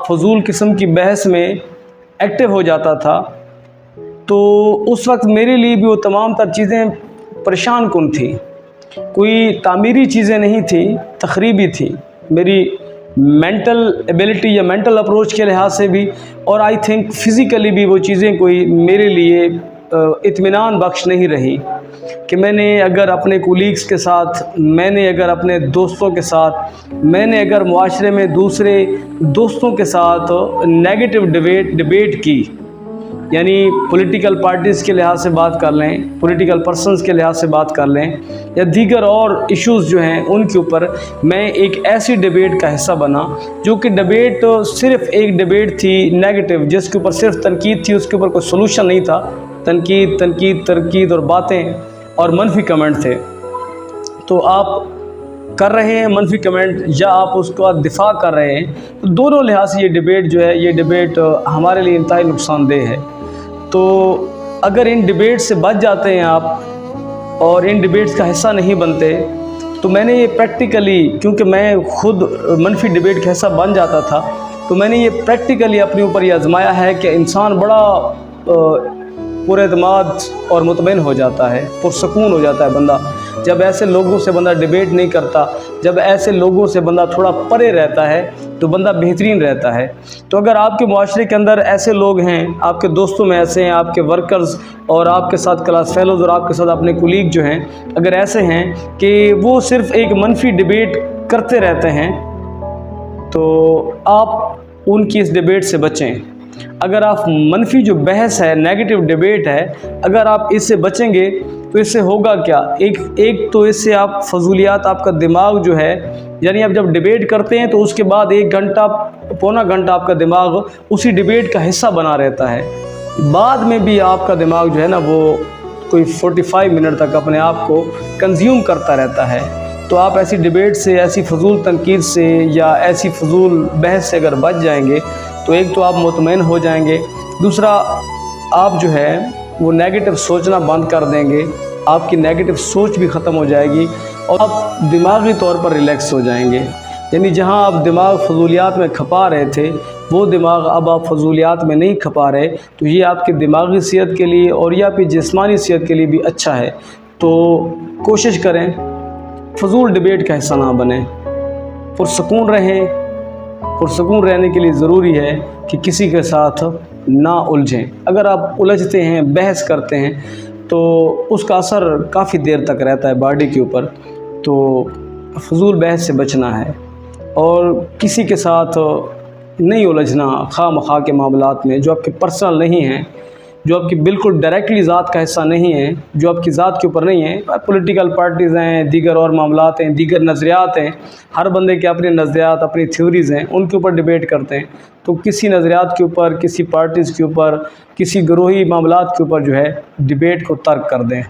फजूल किस्म की बहस में एक्टिव हो जाता था, तो उस वक्त मेरे लिए भी वो तमाम तर चीज़ें परेशान कुन थी। कोई तामीरी चीज़ें नहीं थी, तखरीबी थी। मेरी मेंटल एबिलिटी या मेंटल अप्रोच के लिहाज से भी, और आई थिंक फ़िज़िकली भी वो चीज़ें कोई मेरे लिए इत्मीनान बख्श नहीं रही कि मैंने अगर अपने कोलीग्स के साथ, मैंने अगर अपने दोस्तों के साथ, मैंने अगर मुआशरे में दूसरे दोस्तों के साथ नेगेटिव डिबेट की, यानी पॉलिटिकल पार्टीज़ के लिहाज से बात कर लें, पॉलिटिकल पर्सनस के लिहाज से बात कर लें, या दीगर और इश्यूज़ जो हैं उनके ऊपर मैं एक ऐसी डिबेट का हिस्सा बना जो कि डिबेट सिर्फ़ एक डिबेट थी नेगेटिव, जिसके ऊपर सिर्फ तनकीद थी, उसके ऊपर कोई सोल्यूशन नहीं था। तनकीद और बातें और मनफी कमेंट थे। तो आप कर रहे हैं मनफी कमेंट या आप उसका दिफा कर रहे हैं, तो दोनों लिहाज से ये डिबेट जो है, ये डिबेट हमारे लिए इंतहाई नुकसानदेह है। तो अगर इन डिबेट से बच जाते हैं आप और इन डिबेट्स का हिस्सा नहीं बनते, तो मैंने ये प्रैक्टिकली, क्योंकि मैं खुद मनफी डिबेट का हिस्सा बन जाता था, तो मैंने ये प्रैक्टिकली अपने ऊपर ये आजमाया है कि इंसान बड़ा पुरएतमाद और मुतमईन हो जाता है, पुरसकून हो जाता है बंदा जब ऐसे लोगों से बंदा डिबेट नहीं करता, जब ऐसे लोगों से बंदा थोड़ा परे रहता है तो बंदा बेहतरीन रहता है। तो अगर आपके मुआशरे के अंदर ऐसे लोग हैं, आपके दोस्तों में ऐसे हैं, आपके वर्कर्स और आपके साथ क्लास फेलोज़ और आपके साथ अपने कुलीग जो हैं, अगर ऐसे हैं कि वो सिर्फ़ एक मनफी डिबेट करते रहते हैं, तो आप उनकी इस डिबेट से बचें। अगर आप मनफी जो बहस है, नेगेटिव डिबेट है, अगर आप इससे बचेंगे तो इससे होगा क्या, एक तो इससे आप फजूलियात, आपका दिमाग जो है, यानी आप जब डिबेट करते हैं तो उसके बाद 1 घंटा पौना घंटा आपका दिमाग उसी डिबेट का हिस्सा बना रहता है। बाद में भी आपका दिमाग जो है ना, वो कोई 45 मिनट तक अपने आप को कंज्यूम करता रहता है। तो आप ऐसी डिबेट से, ऐसी फजूल तनकीद से या ऐसी फजूल बहस से अगर बच जाएंगे तो एक तो आप मुतमईन हो जाएंगे, दूसरा आप जो है वो नेगेटिव सोचना बंद कर देंगे, आपकी नेगेटिव सोच भी ख़त्म हो जाएगी और आप दिमागी तौर पर रिलैक्स हो जाएंगे। यानी जहां आप दिमाग फजूलियात में खपा रहे थे, वो दिमाग अब आप फजूलियात में नहीं खपा रहे, तो ये आपकी दिमागी सेहत के लिए और या आपकी जिस्मानी सेहत के लिए भी अच्छा है। तो कोशिश करें फजूल डिबेट का हिस्सा ना बने, पुरसकून रहें। पुरसकून रहने के लिए ज़रूरी है कि किसी के साथ ना उलझें। अगर आप उलझते हैं, बहस करते हैं, तो उसका असर काफ़ी देर तक रहता है बॉडी के ऊपर। तो फजूल बहस से बचना है और किसी के साथ नहीं उलझना खामखा के मामलात में जो आपके पर्सनल नहीं हैं, जो आपकी बिल्कुल डायरेक्टली ज़ात का हिस्सा नहीं है, जो आपकी ज़ात के ऊपर नहीं है। पॉलिटिकल पार्टीज़ हैं, दीगर और मामलात हैं, दीगर नज़रियात हैं, हर बंदे के अपने नज़रियात, अपनी थ्योरीज़ हैं, उनके ऊपर डिबेट करते हैं। तो किसी नज़रियात के ऊपर, किसी पार्टीज़ के ऊपर, किसी ग्रोही मामलात के ऊपर जो है डिबेट को तर्क कर दें।